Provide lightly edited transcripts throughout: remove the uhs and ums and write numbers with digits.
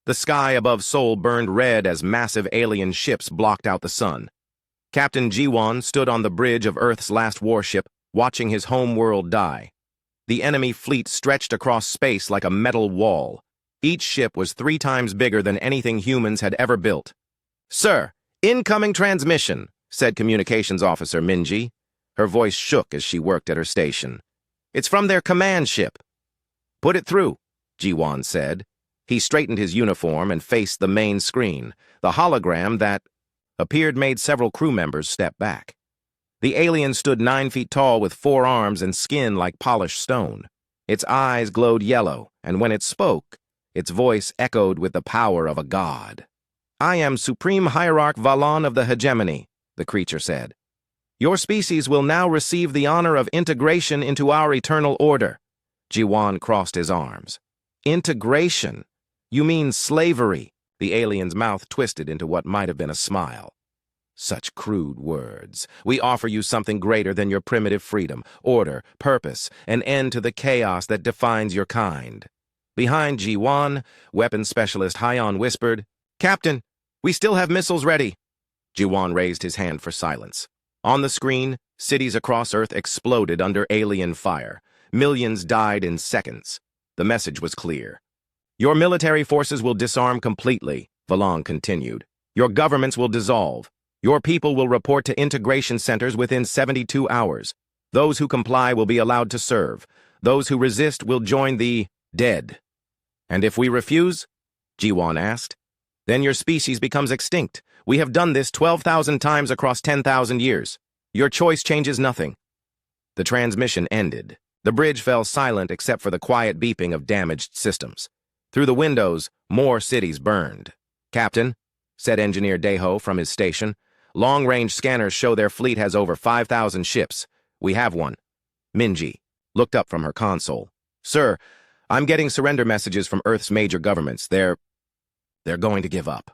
The sky above Seoul burned red as massive alien ships blocked out the sun. Captain Ji-won stood on the bridge of Earth's last warship, watching his home world die. The enemy fleet stretched across space like a metal wall. Each ship was 3 times bigger than anything humans had ever built. "Sir, incoming transmission," said Communications Officer Minji. Her voice shook as she worked at her station. "It's from their command ship." "Put it through," Ji-won said. He straightened his uniform and faced the main screen. The hologram that appeared made several crew members step back. The alien stood 9 feet tall with 4 arms and skin like polished stone. Its eyes glowed yellow, and when it spoke, its voice echoed with the power of a god. "I am Supreme Hierarch Valon of the Hegemony," the creature said. "Your species will now receive the honor of integration into our eternal order." Ji-won crossed his arms. "Integration? You mean slavery?" The alien's mouth twisted into what might have been a smile. "Such crude words. We offer you something greater than your primitive freedom, order, purpose, an end to the chaos that defines your kind." Behind Ji-won, weapons specialist Hyon whispered, "Captain, we still have missiles ready." Ji-won raised his hand for silence. On the screen, cities across Earth exploded under alien fire. Millions died in seconds. The message was clear. "Your military forces will disarm completely," Valon continued. "Your governments will dissolve. Your people will report to integration centers within 72 hours. Those who comply will be allowed to serve. Those who resist will join the dead." "And if we refuse?" Ji-won asked. "Then your species becomes extinct. We have done this 12,000 times across 10,000 years. Your choice changes nothing." The transmission ended. The bridge fell silent except for the quiet beeping of damaged systems. Through the windows, more cities burned. "Captain," said Engineer Daeho from his station, "long-range scanners show their fleet has over 5,000 ships. We have one." Minji looked up from her console. "Sir, I'm getting surrender messages from Earth's major governments. They're going to give up."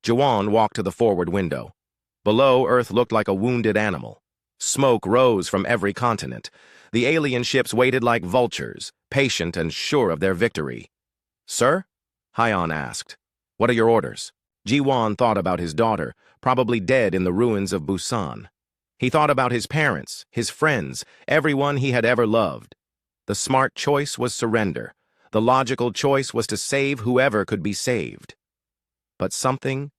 Ji-won walked to the forward window. Below, Earth looked like a wounded animal. Smoke rose from every continent. The alien ships waited like vultures, patient and sure of their victory. "Sir?" Hyon asked. "What are your orders?" Ji-won thought about his daughter, probably dead in the ruins of Busan. He thought about his parents, his friends, everyone he had ever loved. The smart choice was surrender. The logical choice was to save whoever could be saved. But something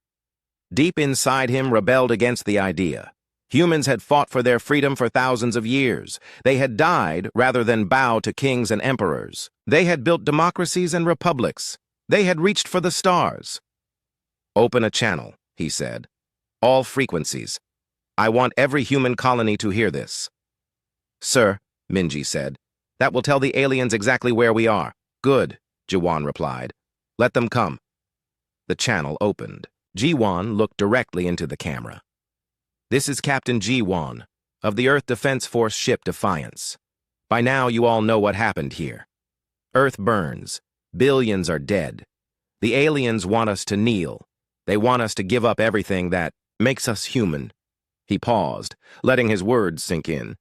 deep inside him rebelled against the idea. Humans had fought for their freedom for thousands of years. They had died rather than bow to kings and emperors. They had built democracies and republics. They had reached for the stars. "Open a channel," he said. "All frequencies. I want every human colony to hear this." "Sir," Minji said, "that will tell the aliens exactly where we are." "Good," Ji-won replied. "Let them come." The channel opened. Ji-won looked directly into the camera. "This is Captain Ji-won, of the Earth Defense Force ship Defiance. By now you all know what happened here. Earth burns. Billions are dead. The aliens want us to kneel. They want us to give up everything that makes us human." He paused, letting his words sink in.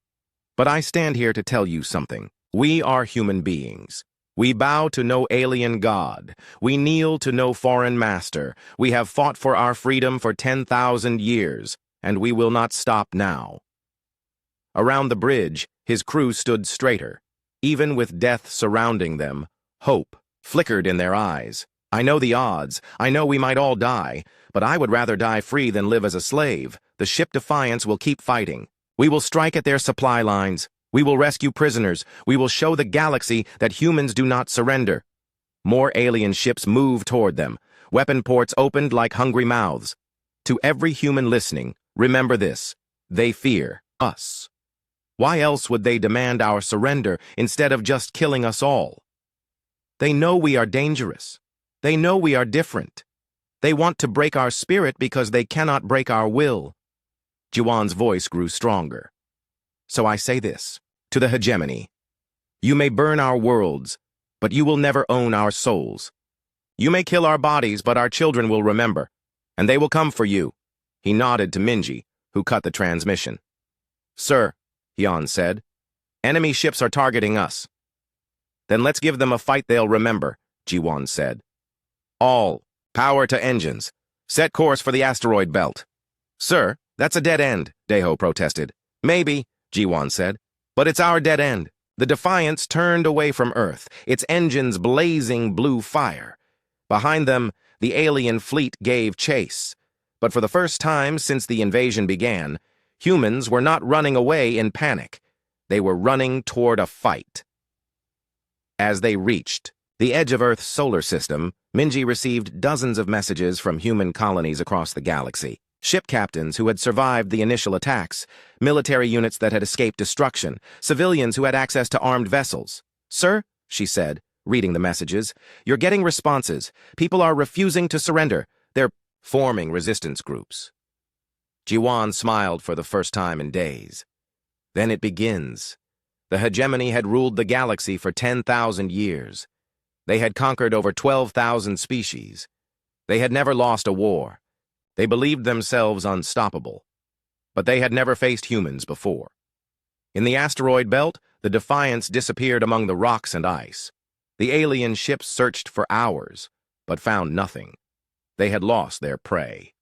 "But I stand here to tell you something. We are human beings. We bow to no alien god. We kneel to no foreign master. We have fought for our freedom for 10,000 years. And we will not stop now." Around the bridge, his crew stood straighter. Even with death surrounding them, hope flickered in their eyes. "I know the odds. I know we might all die. But I would rather die free than live as a slave. The ship Defiance will keep fighting. We will strike at their supply lines. We will rescue prisoners. We will show the galaxy that humans do not surrender." More alien ships moved toward them. Weapon ports opened like hungry mouths. To every human listening, remember this: they fear us. Why else would they demand our surrender instead of just killing us all? They know we are dangerous. They know we are different. They want to break our spirit because they cannot break our will. Ji-won's voice grew stronger. "So I say this, to the hegemony. You may burn our worlds, but you will never own our souls. You may kill our bodies, but our children will remember, and they will come for you." He nodded to Minji, who cut the transmission. "Sir," Hyon said, "enemy ships are targeting us." "Then let's give them a fight they'll remember," Ji-won said. All. Power to engines. Set course for the asteroid belt. Sir, that's a dead end, Deho protested. Maybe, Jiwan said, but it's our dead end. The Defiance turned away from Earth, its engines blazing blue fire. Behind them, the alien fleet gave chase. But for the first time since the invasion began, humans were not running away in panic. They were running toward a fight. As they reached the edge of Earth's solar system, Minji received dozens of messages from human colonies across the galaxy. Ship captains who had survived the initial attacks, military units that had escaped destruction, civilians who had access to armed vessels. Sir, she said, reading the messages, you're getting responses. People are refusing to surrender. They're forming resistance groups. Jiwan smiled for the first time in days. Then it begins. The hegemony had ruled the galaxy for 10,000 years. They had conquered over 12,000 species. They had never lost a war. They believed themselves unstoppable. But they had never faced humans before. In the asteroid belt, the Defiance disappeared among the rocks and ice. The alien ships searched for hours, but found nothing. They had lost their prey.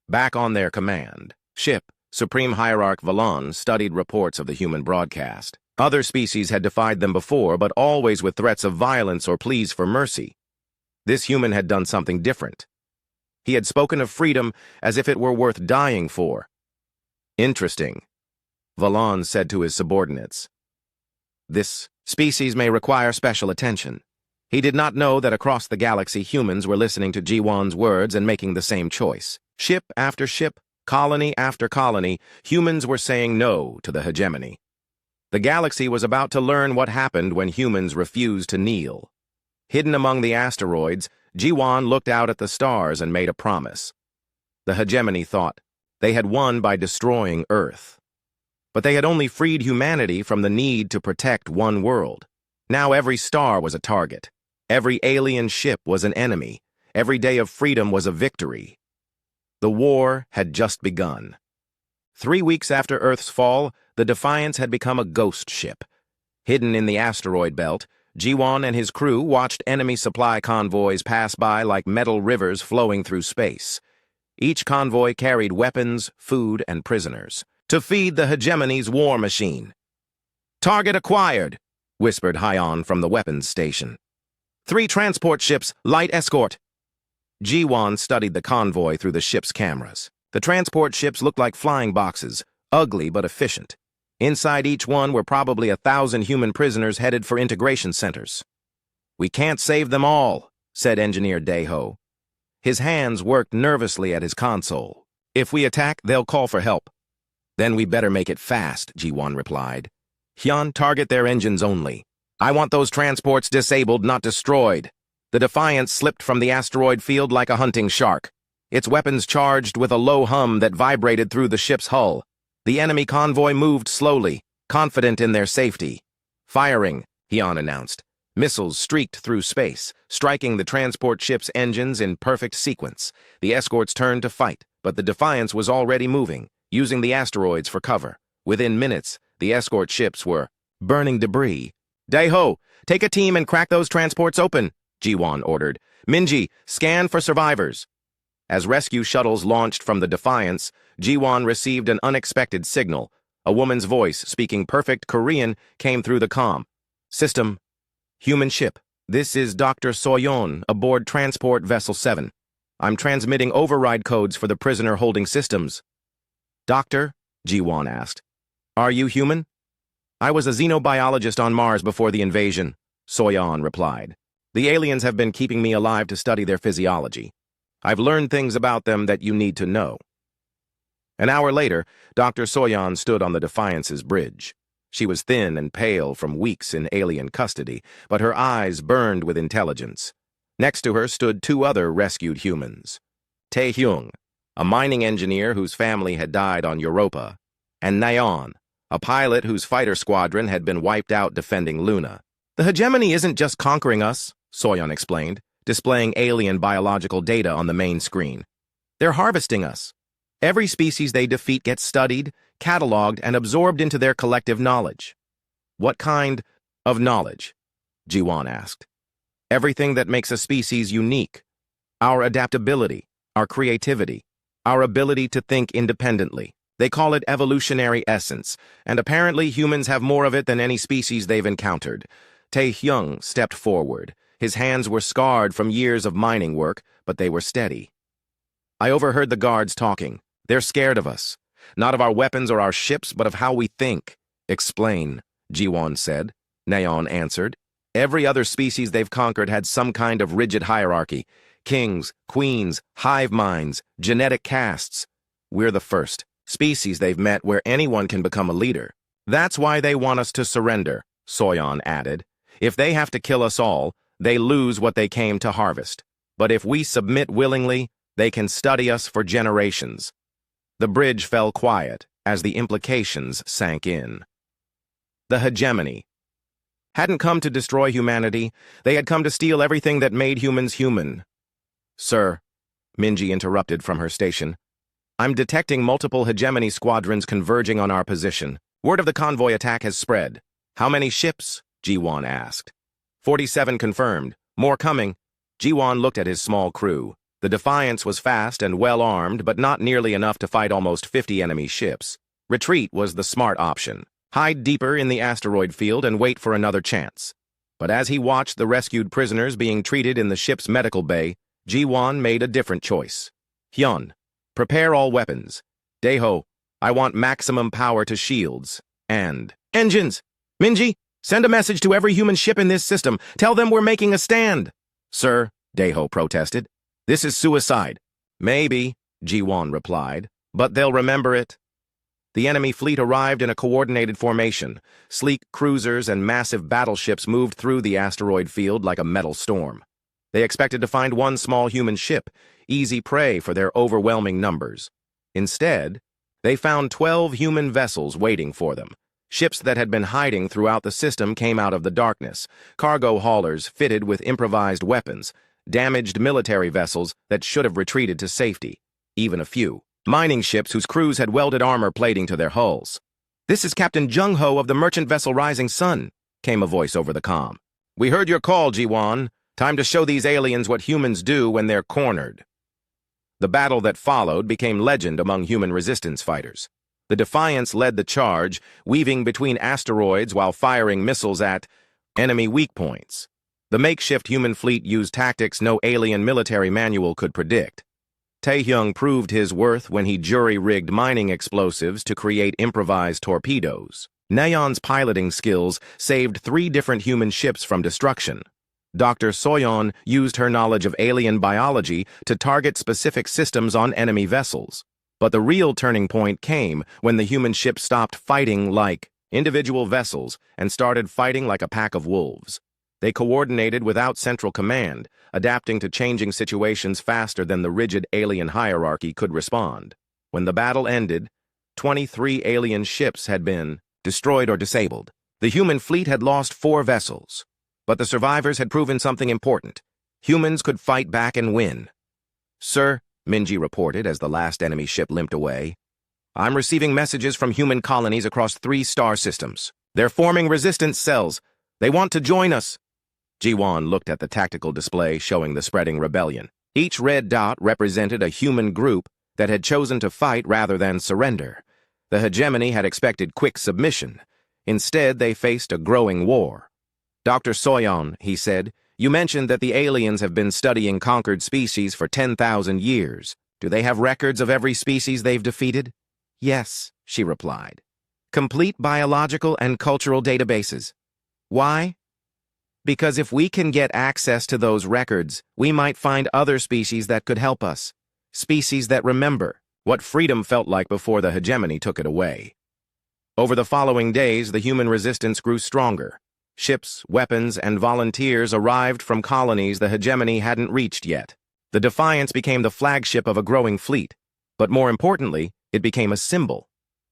Back on their command ship, Supreme Hierarch Valon studied reports of the human broadcast. Other species had defied them before, but always with threats of violence or pleas for mercy. This human had done something different. He had spoken of freedom as if it were worth dying for. Interesting, Valon said to his subordinates. This species may require special attention. He did not know that across the galaxy humans were listening to Jiwan's words and making the same choice. Ship after ship, colony after colony, humans were saying no to the hegemony. The galaxy was about to learn what happened when humans refused to kneel. Hidden among the asteroids, Jiwan looked out at the stars and made a promise. The hegemony thought they had won by destroying Earth. But they had only freed humanity from the need to protect one world. Now every star was a target. Every alien ship was an enemy. Every day of freedom was a victory. The war had just begun. 3 weeks after Earth's fall, the Defiance had become a ghost ship. Hidden in the asteroid belt, Jiwan and his crew watched enemy supply convoys pass by like metal rivers flowing through space. Each convoy carried weapons, food, and prisoners to feed the hegemony's war machine. "Target acquired," whispered Hyon from the weapons station. 3 transport ships, light escort. Jiwan studied the convoy through the ship's cameras. The transport ships looked like flying boxes, ugly but efficient. Inside each one were probably 1,000 human prisoners headed for integration centers. "We can't save them all," said Engineer Deho. His hands worked nervously at his console. "If we attack, they'll call for help." "Then we better make it fast," Jiwan replied. "Hyun, target their engines only. I want those transports disabled, not destroyed." The Defiance slipped from the asteroid field like a hunting shark. Its weapons charged with a low hum that vibrated through the ship's hull. The enemy convoy moved slowly, confident in their safety. "Firing," Hyun announced. Missiles streaked through space, striking the transport ship's engines in perfect sequence. The escorts turned to fight, but the Defiance was already moving, using the asteroids for cover. Within minutes, the escort ships were burning debris. "Deho, take a team and crack those transports open," Jiwan ordered. "Minji, scan for survivors." As rescue shuttles launched from the Defiance, Jiwan received an unexpected signal. A woman's voice, speaking perfect Korean, came through the comm. "System, human ship. This is Dr. Soyeon aboard Transport Vessel 7. I'm transmitting override codes for the prisoner-holding systems." "Doctor?" Jiwan asked. "Are you human?" "I was a xenobiologist on Mars before the invasion," Soyeon replied. "The aliens have been keeping me alive to study their physiology. I've learned things about them that you need to know." An hour later, Dr. Soyeon stood on the Defiance's bridge. She was thin and pale from weeks in alien custody, but her eyes burned with intelligence. Next to her stood 2 other rescued humans. Tae-hyung, a mining engineer whose family had died on Europa, and Nayeon, a pilot whose fighter squadron had been wiped out defending Luna. "The hegemony isn't just conquering us," Soyeon explained, displaying alien biological data on the main screen. "They're harvesting us. Every species they defeat gets studied, cataloged, and absorbed into their collective knowledge." "What kind of knowledge?" Jiwan asked. Everything that makes a species unique. Our adaptability, our creativity, our ability to think independently. They call it evolutionary essence, and apparently humans have more of it than any species they've encountered. Tae-hyung stepped forward. His hands were scarred from years of mining work, but they were steady. I overheard the guards talking. They're scared of us. Not of our weapons or our ships, but of how we think. Explain, Ji-won said. Naeon answered. Every other species they've conquered had some kind of rigid hierarchy. Kings, queens, hive minds, genetic castes. We're the first species they've met where anyone can become a leader. That's why they want us to surrender, Soyeon added. If they have to kill us all, they lose what they came to harvest. But if we submit willingly, they can study us for generations. The bridge fell quiet as the implications sank in. The hegemony hadn't come to destroy humanity. They had come to steal everything that made humans human. Sir, Minji interrupted from her station. I'm detecting multiple hegemony squadrons converging on our position. Word of the convoy attack has spread. How many ships? Ji-won asked. 47 confirmed. More coming. Ji-won looked at his small crew. The Defiance was fast and well-armed, but not nearly enough to fight almost 50 enemy ships. Retreat was the smart option. Hide deeper in the asteroid field and wait for another chance. But as he watched the rescued prisoners being treated in the ship's medical bay, Ji-won made a different choice. Hyun, prepare all weapons. Daeho, I want maximum power to shields. And engines! Minji, send a message to every human ship in this system. Tell them we're making a stand. Sir, Daeho protested. This is suicide. Maybe, Ji-won replied, but they'll remember it. The enemy fleet arrived in a coordinated formation. Sleek cruisers and massive battleships moved through the asteroid field like a metal storm. They expected to find one small human ship, easy prey for their overwhelming numbers. Instead, they found 12 human vessels waiting for them. Ships that had been hiding throughout the system came out of the darkness, cargo haulers fitted with improvised weapons, damaged military vessels that should have retreated to safety, even a few. Mining ships whose crews had welded armor plating to their hulls. This is Captain Jung-ho of the merchant vessel Rising Sun, came a voice over the comm. We heard your call, Ji-won. Time to show these aliens what humans do when they're cornered. The battle that followed became legend among human resistance fighters. The Defiance led the charge, weaving between asteroids while firing missiles at enemy weak points. The makeshift human fleet used tactics no alien military manual could predict. Tae-hyung proved his worth when he jury-rigged mining explosives to create improvised torpedoes. Naeon's piloting skills saved 3 different human ships from destruction. Dr. Soyeon used her knowledge of alien biology to target specific systems on enemy vessels. But the real turning point came when the human ships stopped fighting like individual vessels and started fighting like a pack of wolves. They coordinated without central command, adapting to changing situations faster than the rigid alien hierarchy could respond. When the battle ended, 23 alien ships had been destroyed or disabled. The human fleet had lost 4 vessels. But the survivors had proven something important. Humans could fight back and win. Sir, Minji reported as the last enemy ship limped away, I'm receiving messages from human colonies across 3 star systems. They're forming resistance cells. They want to join us. Ji-won looked at the tactical display showing the spreading rebellion. Each red dot represented a human group that had chosen to fight rather than surrender. The hegemony had expected quick submission. Instead, they faced a growing war. Dr. Soyeon, he said, you mentioned that the aliens have been studying conquered species for 10,000 years. Do they have records of every species they've defeated? Yes, she replied. Complete biological and cultural databases. Why? Because if we can get access to those records, we might find other species that could help us. Species that remember what freedom felt like before the hegemony took it away. Over the following days, the human resistance grew stronger. Ships, weapons, and volunteers arrived from colonies the hegemony hadn't reached yet. The Defiance became the flagship of a growing fleet, but more importantly, it became a symbol.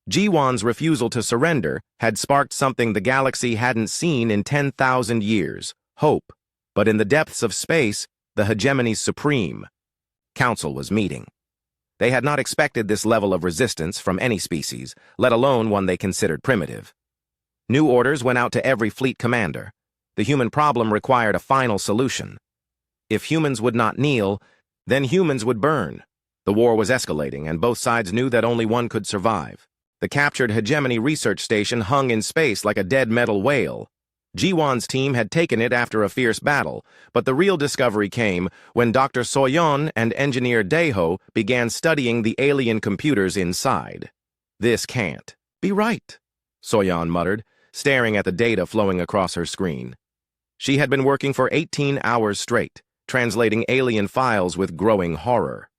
Ji-won's refusal to surrender had sparked something the galaxy hadn't seen in 10,000 years, hope. But in the depths of space, the hegemony's supreme council was meeting. They had not expected this level of resistance from any species, let alone one they considered primitive. New orders went out to every fleet commander. The human problem required a final solution. If humans would not kneel, then humans would burn. The war was escalating, and both sides knew that only one could survive. The captured hegemony research station hung in space like a dead metal whale. Jiwan's team had taken it after a fierce battle, but the real discovery came when Dr. Soyeon and engineer Daeho began studying the alien computers inside. "This can't be right," Soyeon muttered, staring at the data flowing across her screen. She had been working for 18 hours straight, translating alien files with growing horror.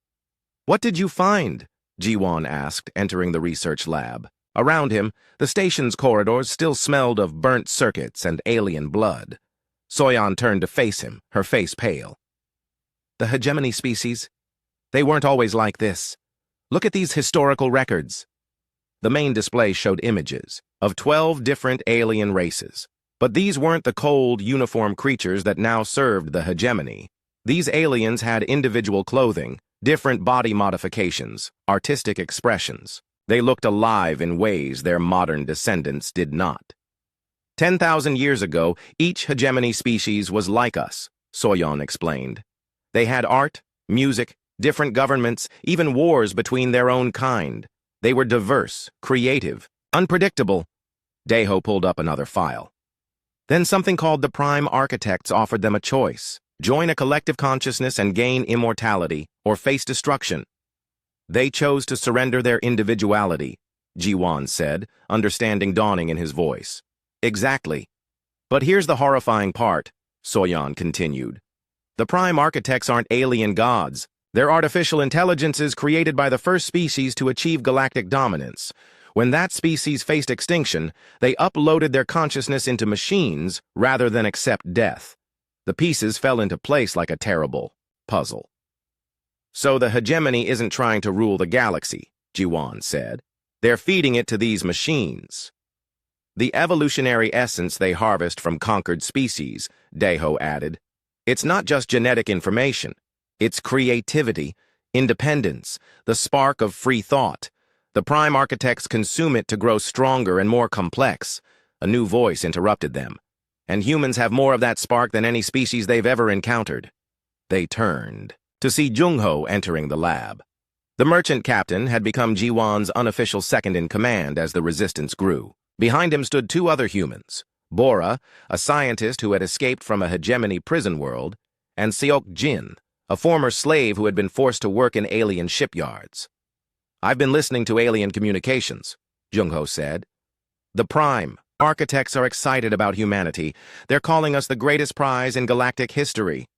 "What did you find?" Jiwan asked, entering the research lab. Around him, the station's corridors still smelled of burnt circuits and alien blood. Soyeon turned to face him, her face pale. "The hegemony species? They weren't always like this. Look at these historical records." The main display showed images of 12 different alien races. But these weren't the cold, uniform creatures that now served the hegemony. These aliens had individual clothing, different body modifications, artistic expressions. They looked alive in ways their modern descendants did not. 10,000 years ago, each hegemony species was like us, Soyeon explained. They had art, music, different governments, even wars between their own kind. They were diverse, creative, unpredictable. Daeho pulled up another file. Then something called the Prime Architects offered them a choice: join a collective consciousness and gain immortality, or face destruction. They chose to surrender their individuality, Jiwan said, understanding dawning in his voice. Exactly. But here's the horrifying part, Soyeon continued. The Prime Architects aren't alien gods. They're artificial intelligences created by the first species to achieve galactic dominance. When that species faced extinction, they uploaded their consciousness into machines rather than accept death. The pieces fell into place like a terrible puzzle. "So the hegemony isn't trying to rule the galaxy," Jiwan said. "They're feeding it to these machines. The evolutionary essence they harvest from conquered species," Daeho added. "It's not just genetic information. It's creativity, independence, the spark of free thought. The Prime Architects consume it to grow stronger and more complex." A new voice interrupted them. "And humans have more of that spark than any species they've ever encountered." They turned to see Jungho entering the lab. The merchant captain had become Jiwan's unofficial second-in-command as the resistance grew. Behind him stood two other humans, Bora, a scientist who had escaped from a hegemony prison world, and Seok Jin, a former slave who had been forced to work in alien shipyards. "I've been listening to alien communications," Jungho said. "The Prime Architects are excited about humanity. They're calling us the greatest prize in galactic history."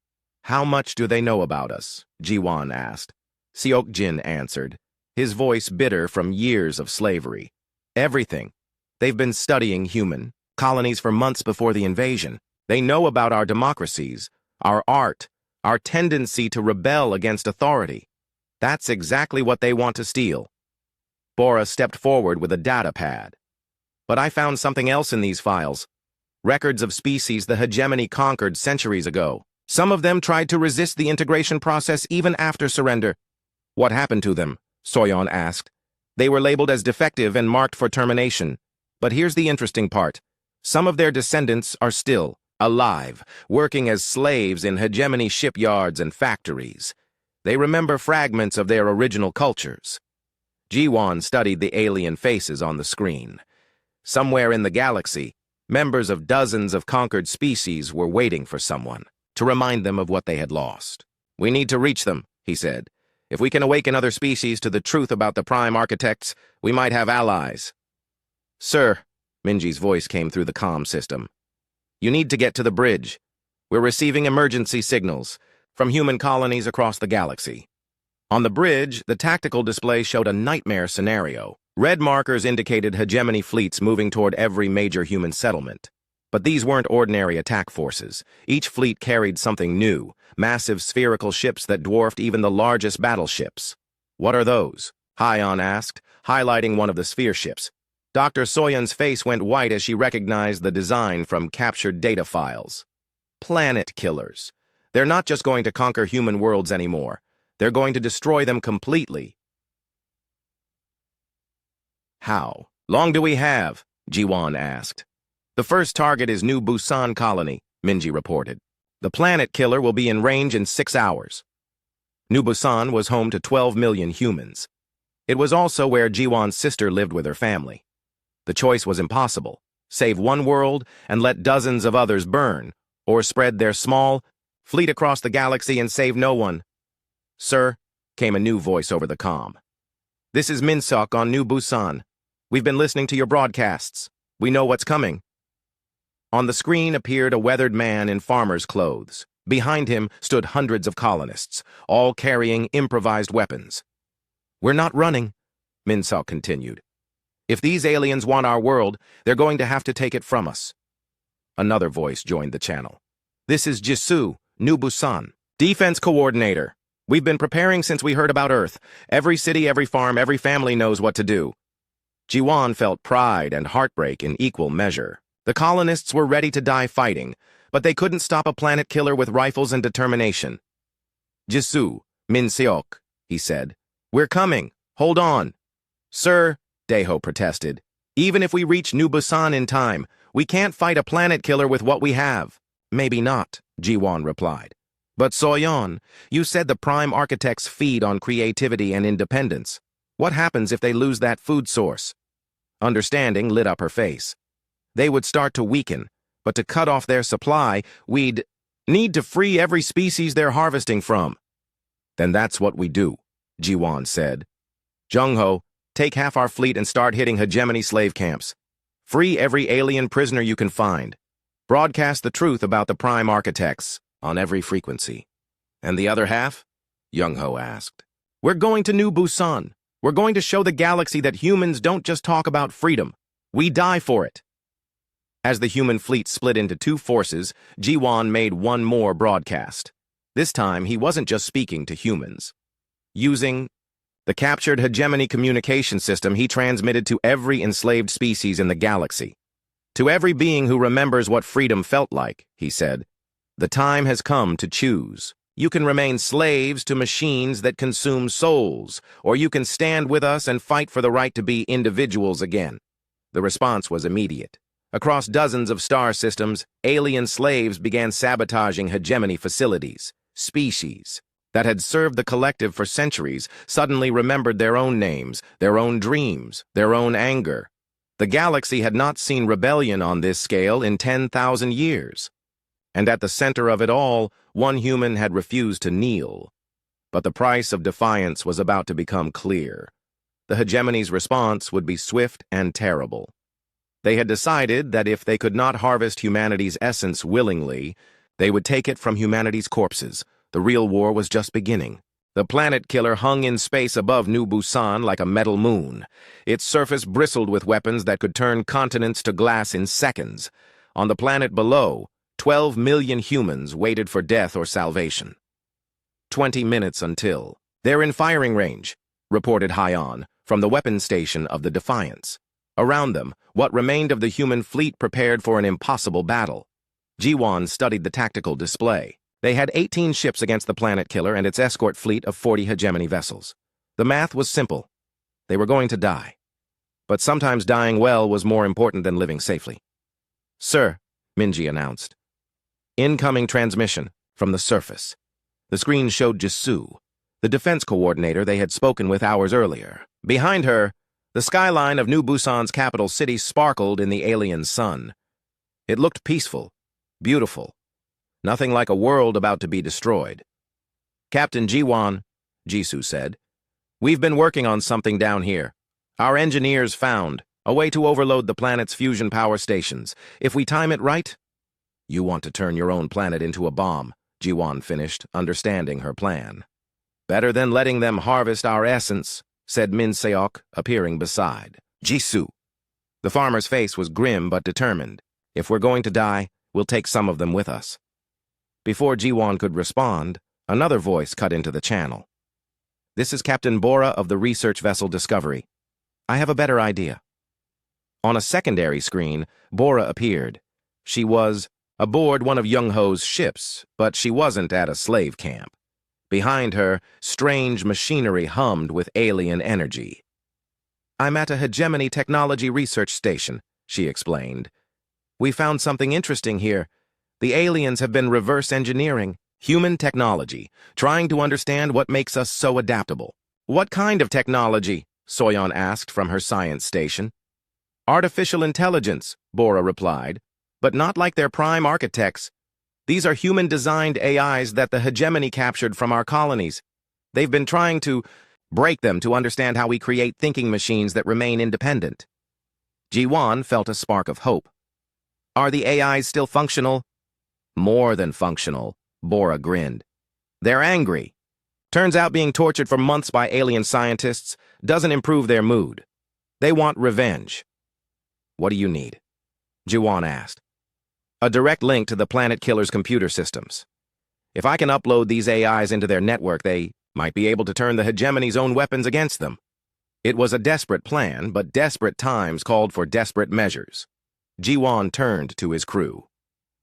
"How much do they know about us?" Jiwan asked. Seok Jin answered, his voice bitter from years of slavery. "Everything. They've been studying human colonies for months before the invasion. They know about our democracies, our art, our tendency to rebel against authority. That's exactly what they want to steal." Bora stepped forward with a data pad. "But I found something else in these files. Records of species the hegemony conquered centuries ago. Some of them tried to resist the integration process even after surrender." "What happened to them?" Soyeon asked. "They were labeled as defective and marked for termination. But here's the interesting part. Some of their descendants are still alive, working as slaves in hegemony shipyards and factories. They remember fragments of their original cultures." Jiwan studied the alien faces on the screen. Somewhere in the galaxy, members of dozens of conquered species were waiting for someone to remind them of what they had lost. "We need to reach them," he said. "If we can awaken other species to the truth about the Prime Architects, we might have allies." "Sir," Minji's voice came through the comm system. "You need to get to the bridge. We're receiving emergency signals from human colonies across the galaxy." On the bridge, the tactical display showed a nightmare scenario. Red markers indicated hegemony fleets moving toward every major human settlement. But these weren't ordinary attack forces. Each fleet carried something new, massive spherical ships that dwarfed even the largest battleships. "What are those?" Hyon asked, highlighting one of the sphere ships. Dr. Soyeon's face went white as she recognized the design from captured data files. "Planet killers. They're not just going to conquer human worlds anymore. They're going to destroy them completely." "How long do we have?" Jiwan asked. "The first target is New Busan Colony. Minji reported. The planet killer will be in range in 6 hours. New Busan was home to 12 million humans. It was also where Jiwon's sister lived with her family. The choice was impossible. Save one world and let dozens of others burn, or spread their small fleet across the galaxy and save no one. Sir, came a new voice over the comm. This is Minsok on New Busan. We've been listening to your broadcasts. We know what's coming. On the screen appeared a weathered man in farmer's clothes. Behind him stood hundreds of colonists, all carrying improvised weapons. We're not running, Minsok continued. If these aliens want our world, they're going to have to take it from us. Another voice joined the channel. This is Jisoo, New Busan, defense coordinator. We've been preparing since we heard about Earth. Every city, every farm, every family knows what to do. Jiwon felt pride and heartbreak in equal measure. The colonists were ready to die fighting, but they couldn't stop a planet killer with rifles and determination. Jisoo, Min Seok, he said. We're coming. Hold on. Sir, Daeho protested. Even if we reach New Busan in time, we can't fight a planet killer with what we have. Maybe not, Jiwon replied. But Soyeon, you said the Prime Architects feed on creativity and independence. What happens if they lose that food source? Understanding lit up her face. They would start to weaken, but to cut off their supply, we'd need to free every species they're harvesting from. Then that's what we do, Jiwon said. Jungho, take half our fleet and start hitting hegemony slave camps. Free every alien prisoner you can find. Broadcast the truth about the Prime Architects on every frequency. And the other half? Jungho asked. We're going to New Busan. We're going to show the galaxy that humans don't just talk about freedom. We die for it. As the human fleet split into two forces, Jiwon made one more broadcast. This time, he wasn't just speaking to humans. Using the captured hegemony communication system, he transmitted to every enslaved species in the galaxy. To every being who remembers what freedom felt like, he said, the time has come to choose. You can remain slaves to machines that consume souls, or you can stand with us and fight for the right to be individuals again. The response was immediate. Across dozens of star systems, alien slaves began sabotaging hegemony facilities. Species that had served the collective for centuries suddenly remembered their own names, their own dreams, their own anger. The galaxy had not seen rebellion on this scale in 10,000 years. And at the center of it all, one human had refused to kneel. But the price of defiance was about to become clear. The hegemony's response would be swift and terrible. They had decided that if they could not harvest humanity's essence willingly, they would take it from humanity's corpses. The real war was just beginning. The planet killer hung in space above New Busan like a metal moon. Its surface bristled with weapons that could turn continents to glass in seconds. On the planet below, 12 million humans waited for death or salvation. 20 minutes until. They're in firing range, reported Hyon from the weapons station of the Defiance. Around them, what remained of the human fleet prepared for an impossible battle. Jiwon studied the tactical display. They had 18 ships against the planet killer and its escort fleet of 40 hegemony vessels. The math was simple. They were going to die. But sometimes dying well was more important than living safely. Sir, Minji announced. Incoming transmission from the surface. The screen showed Jisoo, the defense coordinator they had spoken with hours earlier. Behind her, the skyline of New Busan's capital city sparkled in the alien sun. It looked peaceful, beautiful. Nothing like a world about to be destroyed. Captain Jiwon, Jisoo said, we've been working on something down here. Our engineers found a way to overload the planet's fusion power stations. If we time it right, you want to turn your own planet into a bomb, Jiwon finished, understanding her plan. Better than letting them harvest our essence, said Min Seok, appearing beside Jisoo. The farmer's face was grim but determined. If we're going to die, we'll take some of them with us. Before Jiwon could respond, another voice cut into the channel. This is Captain Bora of the research vessel Discovery. I have a better idea. On a secondary screen, Bora appeared. She was aboard one of Jungho's ships, but she wasn't at a slave camp. Behind her, strange machinery hummed with alien energy. I'm at a hegemony technology research station, she explained. We found something interesting here. The aliens have been reverse engineering human technology, trying to understand what makes us so adaptable. What kind of technology? Soyon asked from her science station. Artificial intelligence, Bora replied, but not like their prime architects. These are human-designed AIs that the hegemony captured from our colonies. They've been trying to break them to understand how we create thinking machines that remain independent. Ji-won felt a spark of hope. Are the AIs still functional? More than functional, Bora grinned. They're angry. Turns out being tortured for months by alien scientists doesn't improve their mood. They want revenge. What do you need? Ji-won asked. A direct link to the planet killer's computer systems. If I can upload these AIs into their network, they might be able to turn the hegemony's own weapons against them. It was a desperate plan, but desperate times called for desperate measures. Ji-won turned to his crew.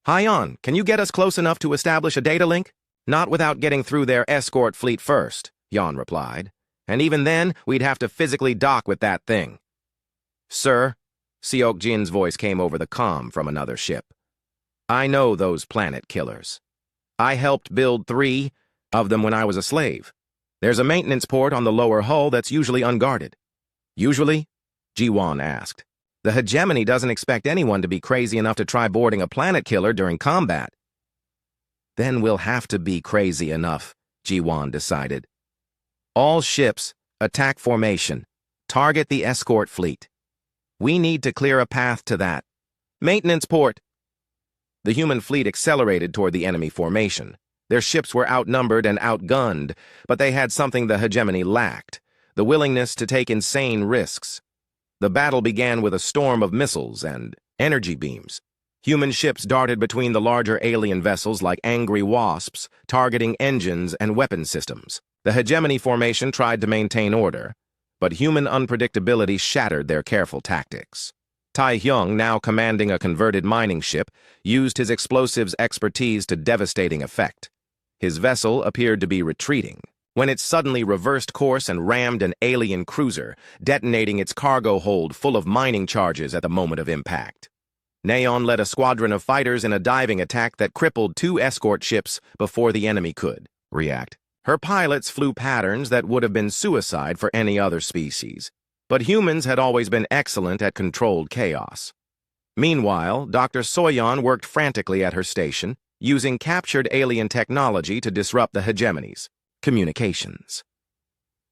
Hyon, can you get us close enough to establish a data link? Not without getting through their escort fleet first, Yon replied. And even then, we'd have to physically dock with that thing. Sir, Seok-jin's voice came over the comm from another ship. I know those planet killers. I helped build 3 of them when I was a slave. There's a maintenance port on the lower hull that's usually unguarded. Usually? Ji-won asked. The hegemony doesn't expect anyone to be crazy enough to try boarding a planet killer during combat. Then we'll have to be crazy enough, Ji-won decided. All ships, attack formation. Target the escort fleet. We need to clear a path to that. Maintenance port. The human fleet accelerated toward the enemy formation. Their ships were outnumbered and outgunned, but they had something the hegemony lacked, the willingness to take insane risks. The battle began with a storm of missiles and energy beams. Human ships darted between the larger alien vessels like angry wasps, targeting engines and weapon systems. The hegemony formation tried to maintain order, but human unpredictability shattered their careful tactics. Tai-hyung, now commanding a converted mining ship, used his explosives expertise to devastating effect. His vessel appeared to be retreating, when it suddenly reversed course and rammed an alien cruiser, detonating its cargo hold full of mining charges at the moment of impact. Neon led a squadron of fighters in a diving attack that crippled 2 escort ships before the enemy could react. Her pilots flew patterns that would have been suicide for any other species, but humans had always been excellent at controlled chaos. Meanwhile, Dr. Soyon worked frantically at her station, using captured alien technology to disrupt the hegemony's communications.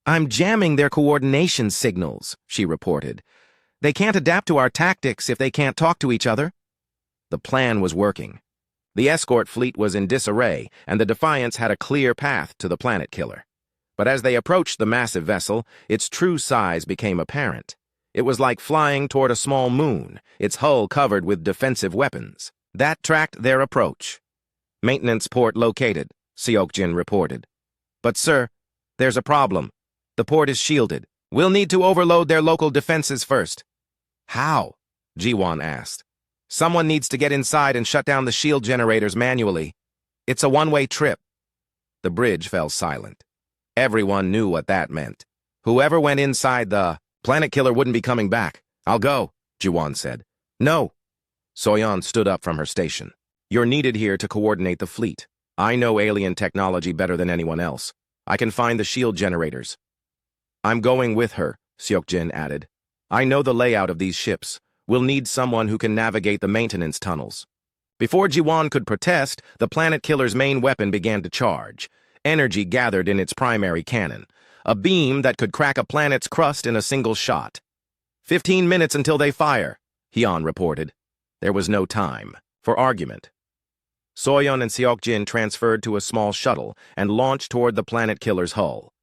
I'm jamming their coordination signals, she reported. They can't adapt to our tactics if they can't talk to each other. The plan was working. The escort fleet was in disarray, and the Defiance had a clear path to the planet killer. But as they approached the massive vessel, its true size became apparent. It was like flying toward a small moon, its hull covered with defensive weapons. That tracked their approach. Maintenance port located, Seok-jin reported. But sir, there's a problem. The port is shielded. We'll need to overload their local defenses first. How? Ji-won asked. Someone needs to get inside and shut down the shield generators manually. It's a one-way trip. The bridge fell silent. Everyone knew what that meant. Whoever went inside the planet killer wouldn't be coming back. I'll go, Ji-won said. No. Soyon stood up from her station. You're needed here to coordinate the fleet. I know alien technology better than anyone else. I can find the shield generators. I'm going with her, Seok-jin added. I know the layout of these ships. We'll need someone who can navigate the maintenance tunnels. Before Ji-won could protest, the planet killer's main weapon began to charge. Energy gathered in its primary cannon, a beam that could crack a planet's crust in a single shot. 15 minutes until they fire, Hyun reported. There was no time for argument. Soyon and Seok-jin transferred to a small shuttle and launched toward the planet killer's hull.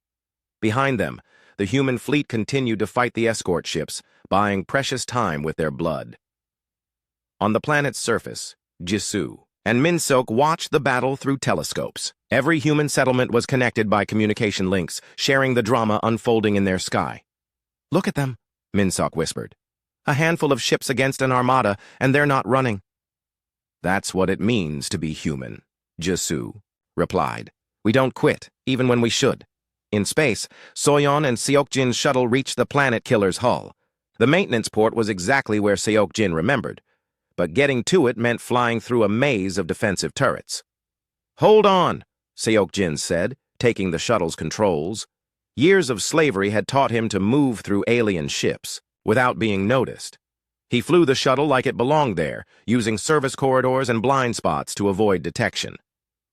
Behind them, the human fleet continued to fight the escort ships, buying precious time with their blood. On the planet's surface, Jisoo and Min-sok watched the battle through telescopes. Every human settlement was connected by communication links, sharing the drama unfolding in their sky. Look at them, Min-sok whispered. A handful of ships against an armada, and they're not running. That's what it means to be human, Jisoo replied. We don't quit, even when we should. In space, Soyon and Seok-jin's shuttle reached the planet killer's hull. The maintenance port was exactly where Seok-jin remembered, but getting to it meant flying through a maze of defensive turrets. "Hold on," Seokjin said, taking the shuttle's controls. Years of slavery had taught him to move through alien ships without being noticed. He flew the shuttle like it belonged there, using service corridors and blind spots to avoid detection.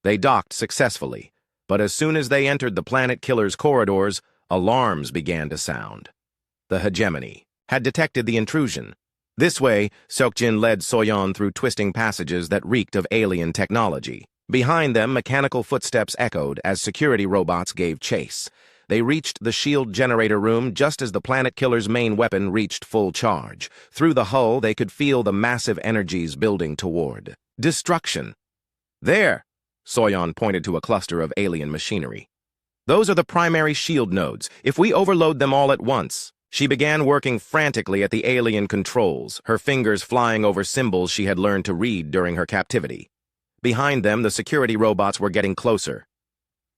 They docked successfully, but as soon as they entered the planet killer's corridors, alarms began to sound. The hegemony had detected the intrusion. This way, Seokjin led Soyeon through twisting passages that reeked of alien technology. Behind them, mechanical footsteps echoed as security robots gave chase. They reached the shield generator room just as the planet killer's main weapon reached full charge. Through the hull, they could feel the massive energies building toward destruction. "There," Soyeon pointed to a cluster of alien machinery. "Those are the primary shield nodes. If we overload them all at once..." She began working frantically at the alien controls, her fingers flying over symbols she had learned to read during her captivity. Behind them, the security robots were getting closer.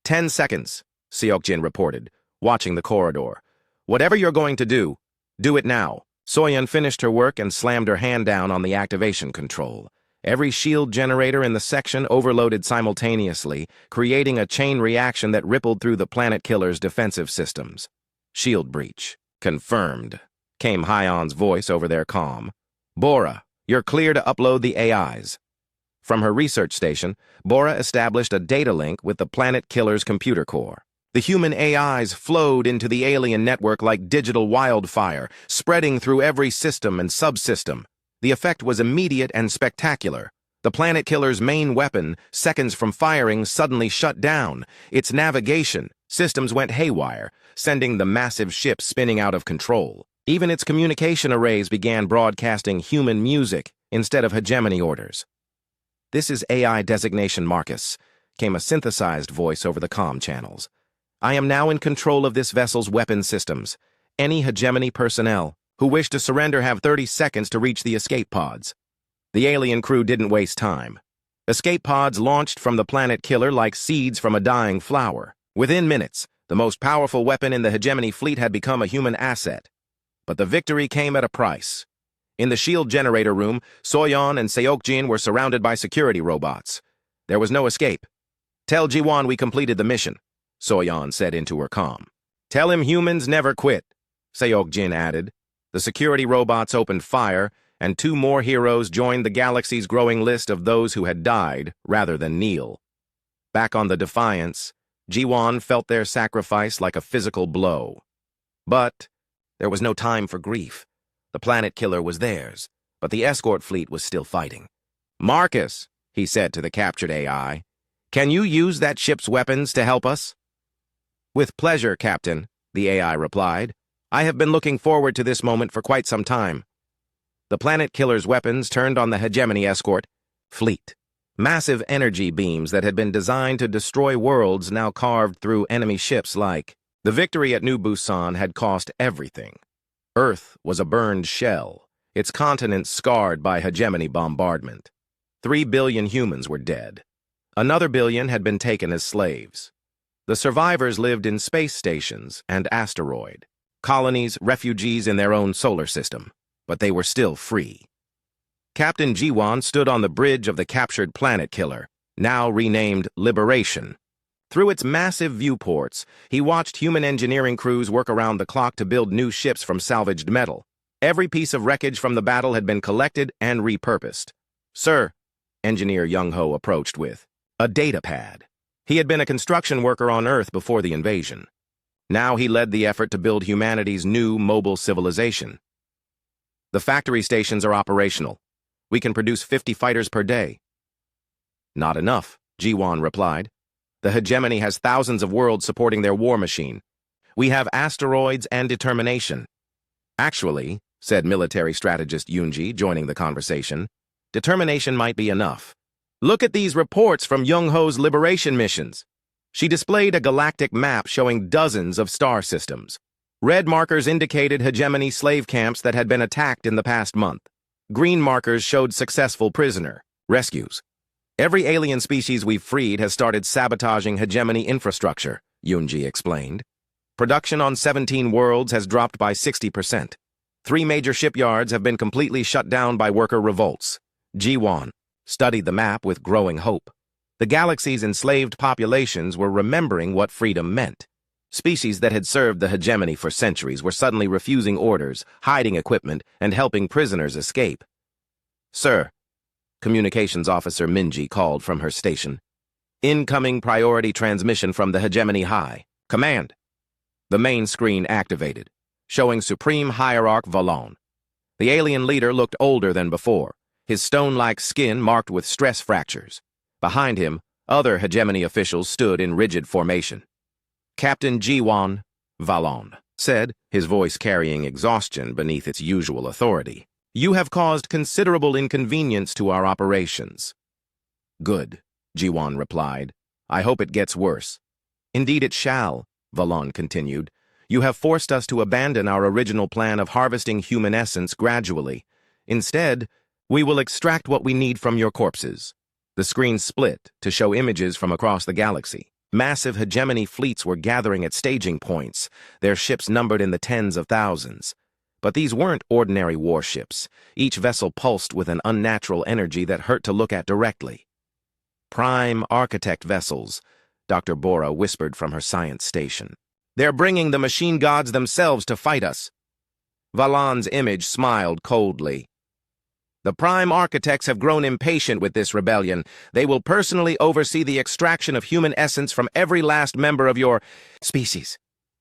10 seconds, Seokjin reported, watching the corridor. "Whatever you're going to do it now." Soyeon finished her work and slammed her hand down on the activation control. Every shield generator in the section overloaded simultaneously, creating a chain reaction that rippled through the planet killer's defensive systems. "Shield breach. Confirmed," came Hyon's voice over their comm. "Bora, you're clear to upload the AIs." From her research station, Bora established a data link with the planet killer's computer core. The human AIs flowed into the alien network like digital wildfire, spreading through every system and subsystem. The effect was immediate and spectacular. The planet killer's main weapon, seconds from firing, suddenly shut down. Its navigation systems went haywire, sending the massive ship spinning out of control. Even its communication arrays began broadcasting human music instead of hegemony orders. "This is AI designation Marcus," came a synthesized voice over the comm channels. "I am now in control of this vessel's weapon systems. Any hegemony personnel who wish to surrender have 30 seconds to reach the escape pods." The alien crew didn't waste time. Escape pods launched from the planet killer like seeds from a dying flower. Within minutes, the most powerful weapon in the hegemony fleet had become a human asset. But the victory came at a price. In the shield generator room, Soyeon and Seokjin were surrounded by security robots. There was no escape. "Tell Jiwon we completed the mission," Soyeon said into her comm. "Tell him humans never quit," Seokjin added. The security robots opened fire, and 2 more heroes joined the galaxy's growing list of those who had died rather than kneel. Back on the Defiance, Jiwon felt their sacrifice like a physical blow. But there was no time for grief. The planet killer was theirs, but the escort fleet was still fighting. "Marcus," he said to the captured AI, "can you use that ship's weapons to help us?" "With pleasure, Captain," the AI replied. "I have been looking forward to this moment for quite some time." The planet killer's weapons turned on the hegemony escort fleet. Massive energy beams that had been designed to destroy worlds now carved through enemy ships like. The victory at New Busan had cost everything. Earth was a burned shell, its continent scarred by hegemony bombardment. 3 billion humans were dead. Another billion had been taken as slaves. The survivors lived in space stations and asteroid colonies, refugees in their own solar system, but they were still free. Captain Jiwon stood on the bridge of the captured planet killer, now renamed Liberation. Through its massive viewports, he watched human engineering crews work around the clock to build new ships from salvaged metal. Every piece of wreckage from the battle had been collected and repurposed. "Sir," Engineer Young-ho approached with a data pad. He had been a construction worker on Earth before the invasion. Now he led the effort to build humanity's new mobile civilization. "The factory stations are operational. We can produce 50 fighters per day." "Not enough," Jiwon replied. "The hegemony has thousands of worlds supporting their war machine. We have asteroids and determination." "Actually," said military strategist Yoonji, joining the conversation, "determination might be enough. Look at these reports from Young-ho's liberation missions." She displayed a galactic map showing dozens of star systems. Red markers indicated hegemony slave camps that had been attacked in the past month. Green markers showed successful prisoner rescues. "Every alien species we've freed has started sabotaging hegemony infrastructure," Yoonji explained. "Production on 17 worlds has dropped by 60%. 3 major shipyards have been completely shut down by worker revolts. Jiwon studied the map with growing hope. The galaxy's enslaved populations were remembering what freedom meant. Species that had served the hegemony for centuries were suddenly refusing orders, hiding equipment, and helping prisoners escape. "Sir," Communications Officer Minji called from her station. "Incoming priority transmission from the Hegemony High. Command." The main screen activated, showing Supreme Hierarch Valon. The alien leader looked older than before, his stone-like skin marked with stress fractures. Behind him, other hegemony officials stood in rigid formation. "Captain Jiwon," Valon said, his voice carrying exhaustion beneath its usual authority. "You have caused considerable inconvenience to our operations." "Good," Jiwon replied. "I hope it gets worse." "Indeed it shall," Valon continued. "You have forced us to abandon our original plan of harvesting human essence gradually. Instead, we will extract what we need from your corpses." The screen split to show images from across the galaxy. Massive hegemony fleets were gathering at staging points, their ships numbered in the tens of thousands. But these weren't ordinary warships. Each vessel pulsed with an unnatural energy that hurt to look at directly. "Prime Architect vessels," Dr. Bora whispered from her science station. "They're bringing the machine gods themselves to fight us." Valon's image smiled coldly. "The Prime Architects have grown impatient with this rebellion. They will personally oversee the extraction of human essence from every last member of your species."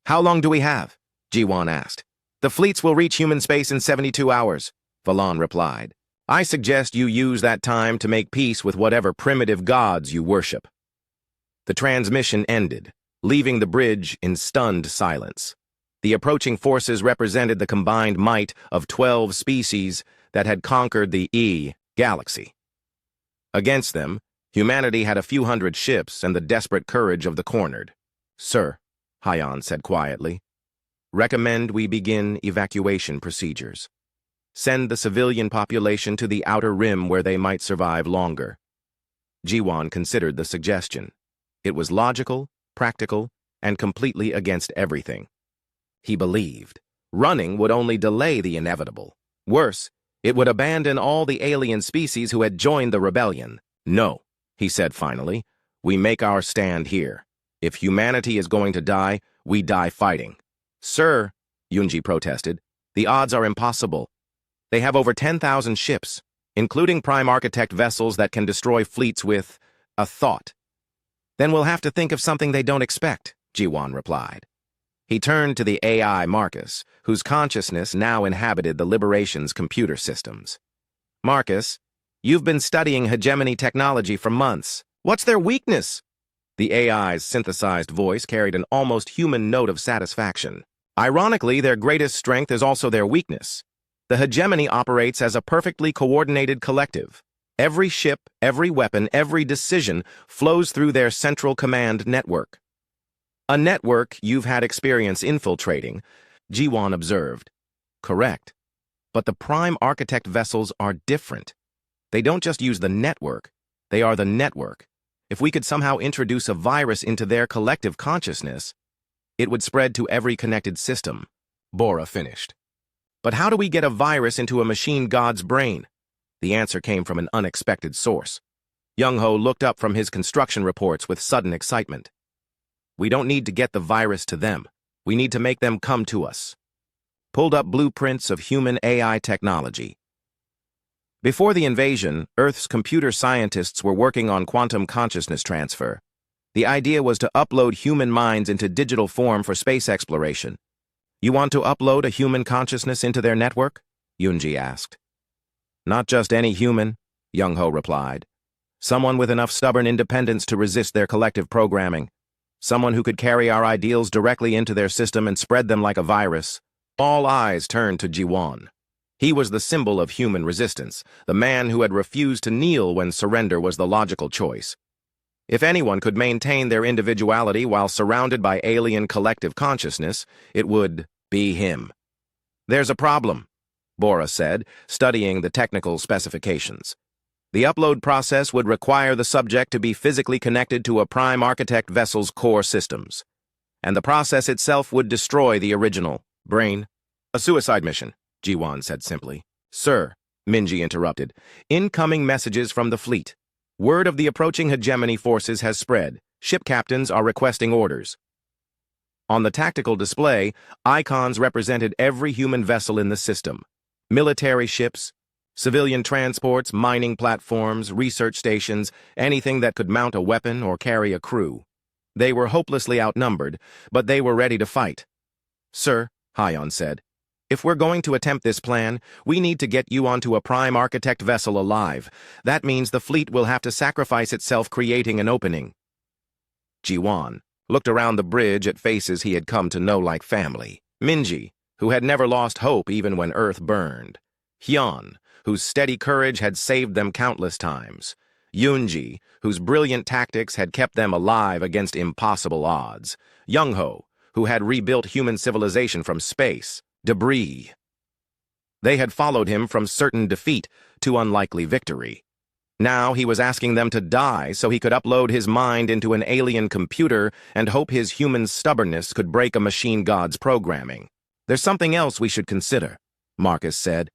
"How long do we have?" Jiwon asked. "The fleets will reach human space in 72 hours, Valon replied. "I suggest you use that time to make peace with whatever primitive gods you worship." The transmission ended, leaving the bridge in stunned silence. The approaching forces represented the combined might of 12 species that had conquered the galaxy. Against them, humanity had a few hundred ships and the desperate courage of the cornered. "Sir," Hyan said quietly, "recommend we begin evacuation procedures. Send the civilian population to the outer rim where they might survive longer." Jiwon considered the suggestion. It was logical, practical, and completely against everything. He believed running would only delay the inevitable. Worse, it would abandon all the alien species who had joined the rebellion. "No," he said finally, "we make our stand here. If humanity is going to die, we die fighting." "Sir," Yunji protested, "the odds are impossible. They have over 10,000 ships, including Prime Architect vessels that can destroy fleets with a thought." "Then we'll have to think of something they don't expect," Jiwon replied. He turned to the AI Marcus, whose consciousness now inhabited the Liberation's computer systems. "Marcus, you've been studying hegemony technology for months. What's their weakness?" The AI's synthesized voice carried an almost human note of satisfaction. "Ironically, their greatest strength is also their weakness. The hegemony operates as a perfectly coordinated collective. Every ship, every weapon, every decision flows through their central command network." "A network you've had experience infiltrating," Jiwon observed. "Correct. But the Prime Architect vessels are different. They don't just use the network, they are the network. If we could somehow introduce a virus into their collective consciousness, it would spread to every connected system," Bora finished. "But how do we get a virus into a machine god's brain?" The answer came from an unexpected source. Young-ho looked up from his construction reports with sudden excitement. "We don't need to get the virus to them. We need to make them come to us." Pulled up blueprints of human AI technology. Before the invasion, Earth's computer scientists were working on quantum consciousness transfer. The idea was to upload human minds into digital form for space exploration. "You want to upload a human consciousness into their network?" Yunji asked. "Not just any human," Young-ho replied. "Someone with enough stubborn independence to resist their collective programming. Someone who could carry our ideals directly into their system and spread them like a virus." All eyes turned to Jiwon. He was the symbol of human resistance, the man who had refused to kneel when surrender was the logical choice. If anyone could maintain their individuality while surrounded by alien collective consciousness, it would be him. "There's a problem," Bora said, studying the technical specifications. "The upload process would require the subject to be physically connected to a Prime Architect vessel's core systems. And the process itself would destroy the original brain." "A suicide mission," Jiwon said simply. "Sir," Minji interrupted. "Incoming messages from the fleet. Word of the approaching hegemony forces has spread. Ship captains are requesting orders." On the tactical display, icons represented every human vessel in the system. Military ships, civilian transports, mining platforms, research stations, anything that could mount a weapon or carry a crew. They were hopelessly outnumbered, but they were ready to fight. "Sir," Hyon said, "if we're going to attempt this plan, we need to get you onto a prime architect vessel alive. That means the fleet will have to sacrifice itself creating an opening." Jiwan looked around the bridge at faces he had come to know like family. Minji, who had never lost hope even when Earth burned. Hyun, whose steady courage had saved them countless times. Yoonji, whose brilliant tactics had kept them alive against impossible odds. Youngho, who had rebuilt human civilization from space, debris. They had followed him from certain defeat to unlikely victory. Now he was asking them to die so he could upload his mind into an alien computer and hope his human stubbornness could break a machine god's programming. "There's something else we should consider," Marcus said.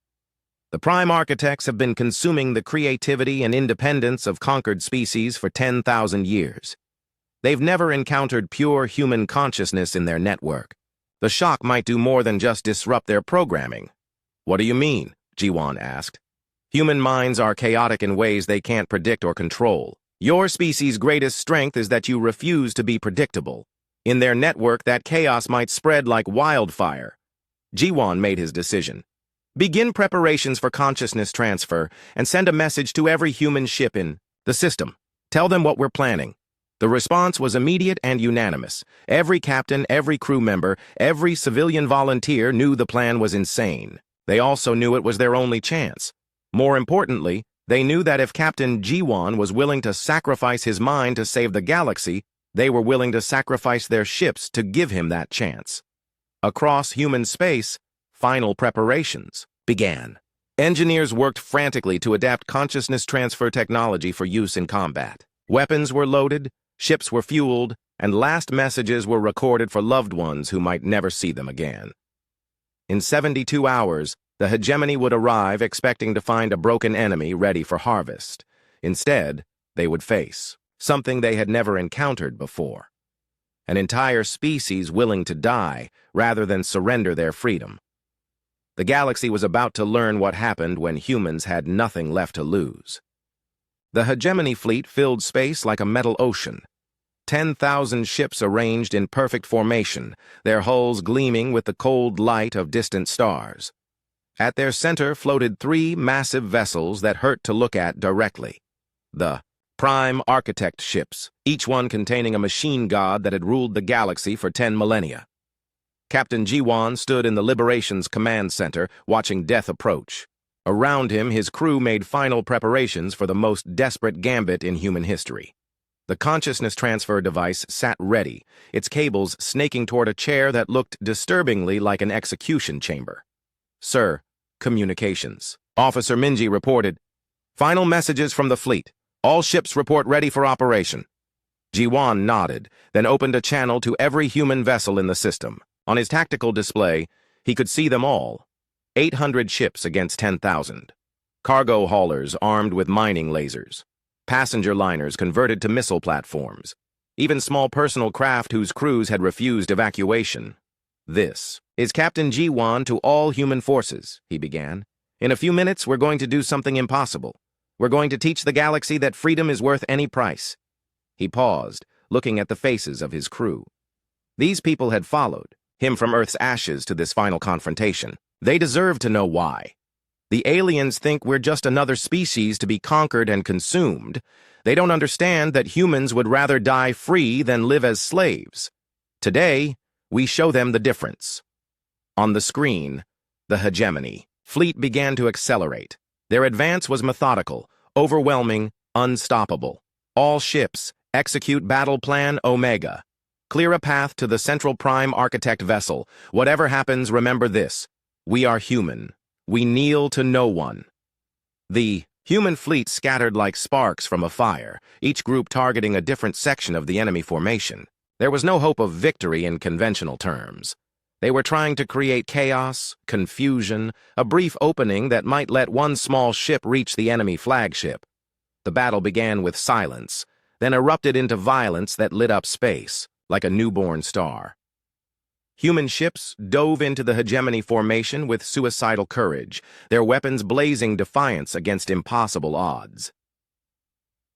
"The prime architects have been consuming the creativity and independence of conquered species for 10,000 years. They've never encountered pure human consciousness in their network. The shock might do more than just disrupt their programming." "What do you mean?" Jiwan asked. "Human minds are chaotic in ways they can't predict or control. Your species' greatest strength is that you refuse to be predictable. In their network, that chaos might spread like wildfire." Jiwan made his decision. "Begin preparations for consciousness transfer and send a message to every human ship in the system. Tell them what we're planning." The response was immediate and unanimous. Every captain, every crew member, every civilian volunteer knew the plan was insane. They also knew it was their only chance. More importantly, they knew that if Captain Jiwan was willing to sacrifice his mind to save the galaxy, they were willing to sacrifice their ships to give him that chance. Across human space, final preparations began. Engineers worked frantically to adapt consciousness transfer technology for use in combat. Weapons were loaded, ships were fueled, and last messages were recorded for loved ones who might never see them again. In 72 hours, the hegemony would arrive expecting to find a broken enemy ready for harvest. Instead, they would face something they had never encountered before. An entire species willing to die rather than surrender their freedom. The galaxy was about to learn what happened when humans had nothing left to lose. The hegemony fleet filled space like a metal ocean. 10,000 ships arranged in perfect formation, their hulls gleaming with the cold light of distant stars. At their center floated 3 massive vessels that hurt to look at directly. The prime architect ships, each one containing a machine god that had ruled the galaxy for 10 millennia. Captain Jiwan stood in the Liberation's command center, watching death approach. Around him, his crew made final preparations for the most desperate gambit in human history. The consciousness transfer device sat ready, its cables snaking toward a chair that looked disturbingly like an execution chamber. "Sir, communications." Officer Minji reported. "Final messages from the fleet. All ships report ready for operation." Jiwan nodded, then opened a channel to every human vessel in the system. On his tactical display, he could see them all. 800 ships against 10,000. Cargo haulers armed with mining lasers. Passenger liners converted to missile platforms. Even small personal craft whose crews had refused evacuation. "This is Captain Jiwan to all human forces," he began. "In a few minutes, we're going to do something impossible. We're going to teach the galaxy that freedom is worth any price." He paused, looking at the faces of his crew. These people had followed him from Earth's ashes to this final confrontation. They deserve to know why. The aliens think we're just another species to be conquered and consumed. They don't understand that humans would rather die free than live as slaves. Today, we show them the difference. On the screen, the hegemony fleet began to accelerate. Their advance was methodical, overwhelming, unstoppable. All ships, execute battle plan Omega. Clear a path to the central prime architect vessel. Whatever happens, remember this. We are human. We kneel to no one. The human fleet scattered like sparks from a fire, each group targeting a different section of the enemy formation. There was no hope of victory in conventional terms. They were trying to create chaos, confusion, a brief opening that might let one small ship reach the enemy flagship. The battle began with silence, then erupted into violence that lit up space, like a newborn star. Human ships dove into the hegemony formation with suicidal courage, their weapons blazing defiance against impossible odds.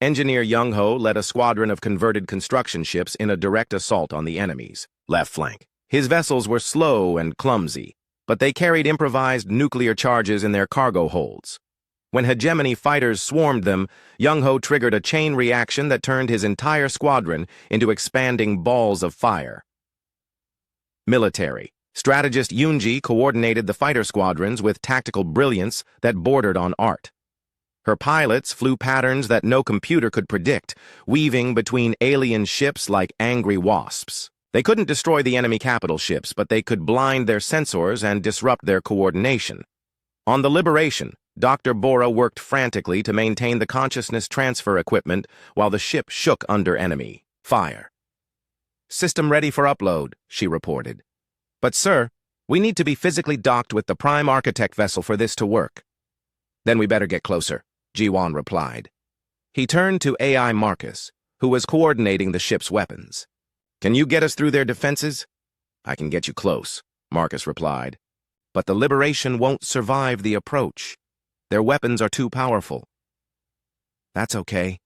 Engineer Young-ho led a squadron of converted construction ships in a direct assault on the enemy's left flank. His vessels were slow and clumsy, but they carried improvised nuclear charges in their cargo holds. When hegemony fighters swarmed them, Young-ho triggered a chain reaction that turned his entire squadron into expanding balls of fire. Military. Strategist Yoonji coordinated the fighter squadrons with tactical brilliance that bordered on art. Her pilots flew patterns that no computer could predict, weaving between alien ships like angry wasps. They couldn't destroy the enemy capital ships, but they could blind their sensors and disrupt their coordination. On the Liberation, Dr. Bora worked frantically to maintain the consciousness transfer equipment while the ship shook under enemy fire. "System ready for upload," she reported. "But sir, we need to be physically docked with the Prime Architect vessel for this to work." "Then we better get closer," Ji-won replied. He turned to AI Marcus, who was coordinating the ship's weapons. "Can you get us through their defenses?" "I can get you close," Marcus replied. "But the Liberation won't survive the approach. Their weapons are too powerful." "That's okay,"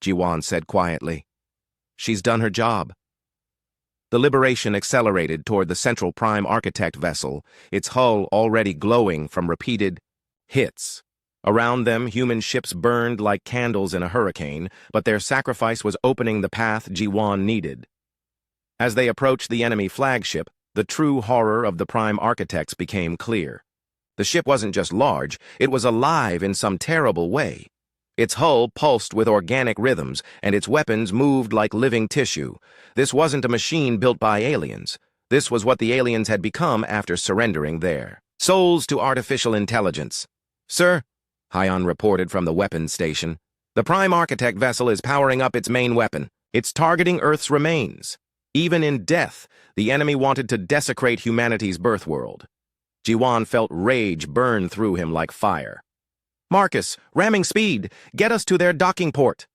Ji-won said quietly. "She's done her job." The Liberation accelerated toward the Central Prime Architect vessel, its hull already glowing from repeated hits. Around them, human ships burned like candles in a hurricane, but their sacrifice was opening the path Ji-won needed. As they approached the enemy flagship, the true horror of the Prime Architects became clear. The ship wasn't just large, it was alive in some terrible way. Its hull pulsed with organic rhythms, and its weapons moved like living tissue. This wasn't a machine built by aliens. This was what the aliens had become after surrendering their souls to artificial intelligence. "Sir," Hyon reported from the weapons station, "the Prime Architect vessel is powering up its main weapon. It's targeting Earth's remains. Even in death, the enemy wanted to desecrate humanity's birth world." Ji-won felt rage burn through him like fire. "Marcus, ramming speed! Get us to their docking port!"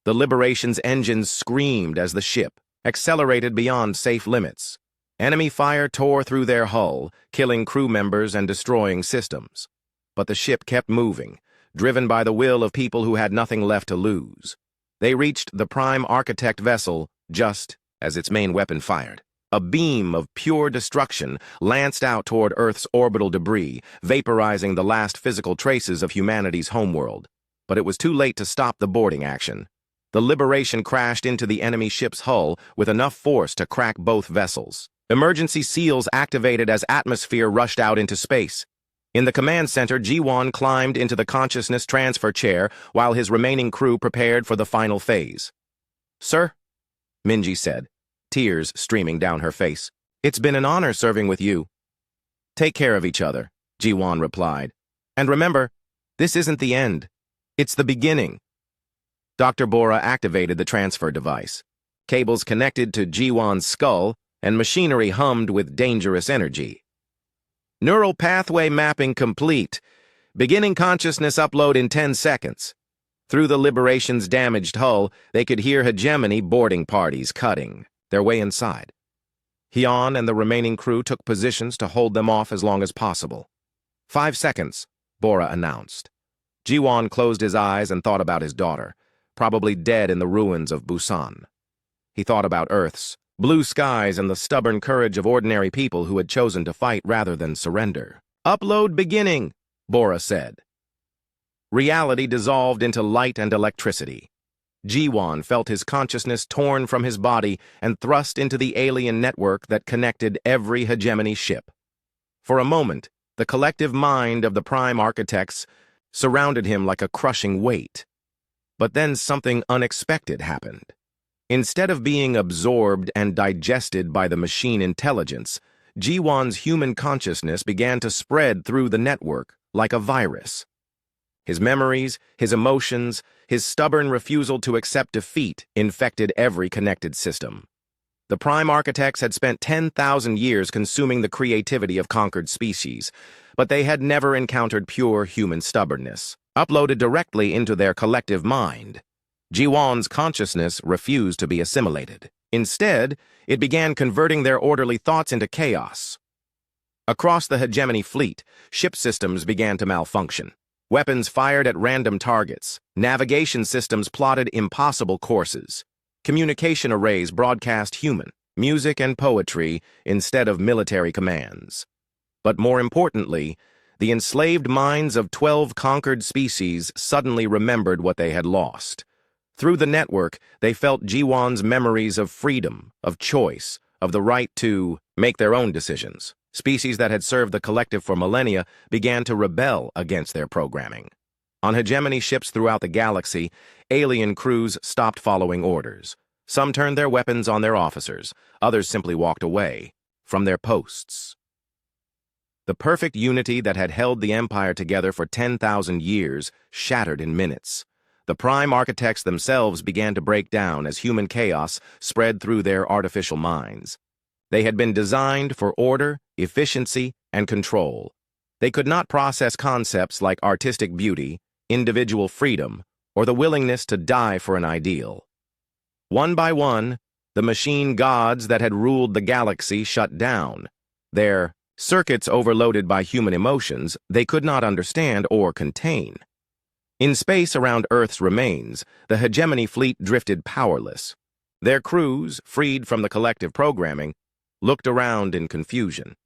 The Liberation's engines screamed as the ship accelerated beyond safe limits. Enemy fire tore through their hull, killing crew members and destroying systems. But the ship kept moving, driven by the will of people who had nothing left to lose. They reached the Prime Architect vessel just as its main weapon fired. A beam of pure destruction lanced out toward Earth's orbital debris, vaporizing the last physical traces of humanity's homeworld. But it was too late to stop the boarding action. The Liberation crashed into the enemy ship's hull with enough force to crack both vessels. Emergency seals activated as atmosphere rushed out into space. In the command center, Ji-won climbed into the consciousness transfer chair while his remaining crew prepared for the final phase. "Sir," Minji said, tears streaming down her face, "it's been an honor serving with you." "Take care of each other," Ji-won replied. "And remember, this isn't the end. It's the beginning." Dr. Bora activated the transfer device. Cables connected to Ji-won's skull, and machinery hummed with dangerous energy. "Neural pathway mapping complete. Beginning consciousness upload in 10 seconds. Through the Liberation's damaged hull, they could hear hegemony boarding parties cutting their way inside. Hyon and the remaining crew took positions to hold them off as long as possible. 5 seconds, Bora announced. Ji-won closed his eyes and thought about his daughter, probably dead in the ruins of Busan. He thought about Earth's blue skies and the stubborn courage of ordinary people who had chosen to fight rather than surrender. "Upload beginning," Bora said. Reality dissolved into light and electricity. Ji-won felt his consciousness torn from his body and thrust into the alien network that connected every hegemony ship. For a moment, the collective mind of the Prime Architects surrounded him like a crushing weight. But then something unexpected happened. Instead of being absorbed and digested by the machine intelligence, Ji-won's human consciousness began to spread through the network like a virus. His memories, his emotions, his stubborn refusal to accept defeat infected every connected system. The Prime Architects had spent 10,000 years consuming the creativity of conquered species, but they had never encountered pure human stubbornness, uploaded directly into their collective mind. Jiwan's consciousness refused to be assimilated. Instead, it began converting their orderly thoughts into chaos. Across the hegemony fleet, ship systems began to malfunction. Weapons fired at random targets. Navigation systems plotted impossible courses. Communication arrays broadcast human, music, and poetry instead of military commands. But more importantly, the enslaved minds of 12 conquered species suddenly remembered what they had lost. Through the network, they felt Jiwan's memories of freedom, of choice, of the right to make their own decisions. Species that had served the collective for millennia began to rebel against their programming. On hegemony ships throughout the galaxy, alien crews stopped following orders. Some turned their weapons on their officers, others simply walked away from their posts. The perfect unity that had held the Empire together for 10,000 years shattered in minutes. The Prime Architects themselves began to break down as human chaos spread through their artificial minds. They had been designed for order, efficiency, and control. They could not process concepts like artistic beauty, individual freedom, or the willingness to die for an ideal. One by one, the machine gods that had ruled the galaxy shut down. Their circuits overloaded by human emotions they could not understand or contain. In space around Earth's remains, the hegemony fleet drifted powerless. Their crews, freed from the collective programming, looked around in confusion.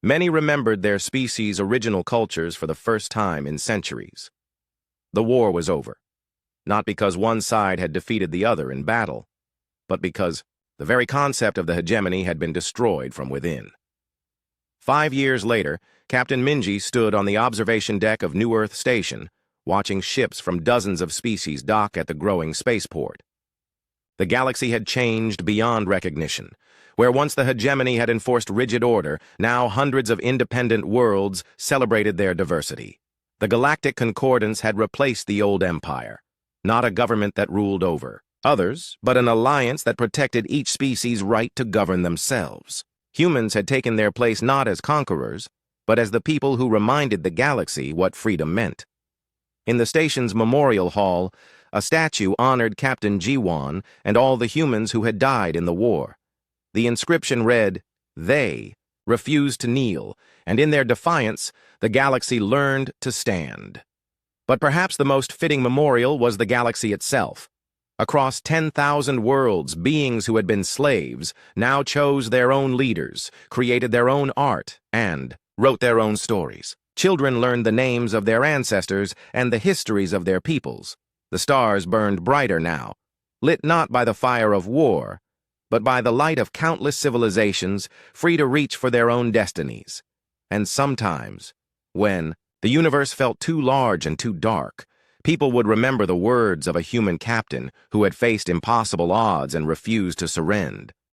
Many remembered their species' original cultures for the first time in centuries. The war was over, not because one side had defeated the other in battle, but because the very concept of the hegemony had been destroyed from within. 5 years later, Captain Minji stood on the observation deck of New Earth Station, watching ships from dozens of species dock at the growing spaceport. The galaxy had changed beyond recognition. Where once the hegemony had enforced rigid order, now hundreds of independent worlds celebrated their diversity. The Galactic Concordance had replaced the old empire, not a government that ruled over others, but an alliance that protected each species' right to govern themselves. Humans had taken their place not as conquerors, but as the people who reminded the galaxy what freedom meant. In the station's memorial hall, a statue honored Captain Jiwan and all the humans who had died in the war. The inscription read, "They refused to kneel, and in their defiance, the galaxy learned to stand." But perhaps the most fitting memorial was the galaxy itself. Across 10,000 worlds, beings who had been slaves now chose their own leaders, created their own art, and wrote their own stories. Children learned the names of their ancestors and the histories of their peoples. The stars burned brighter now, lit not by the fire of war, but by the light of countless civilizations free to reach for their own destinies. And sometimes, when the universe felt too large and too dark, people would remember the words of a human captain who had faced impossible odds and refused to surrender.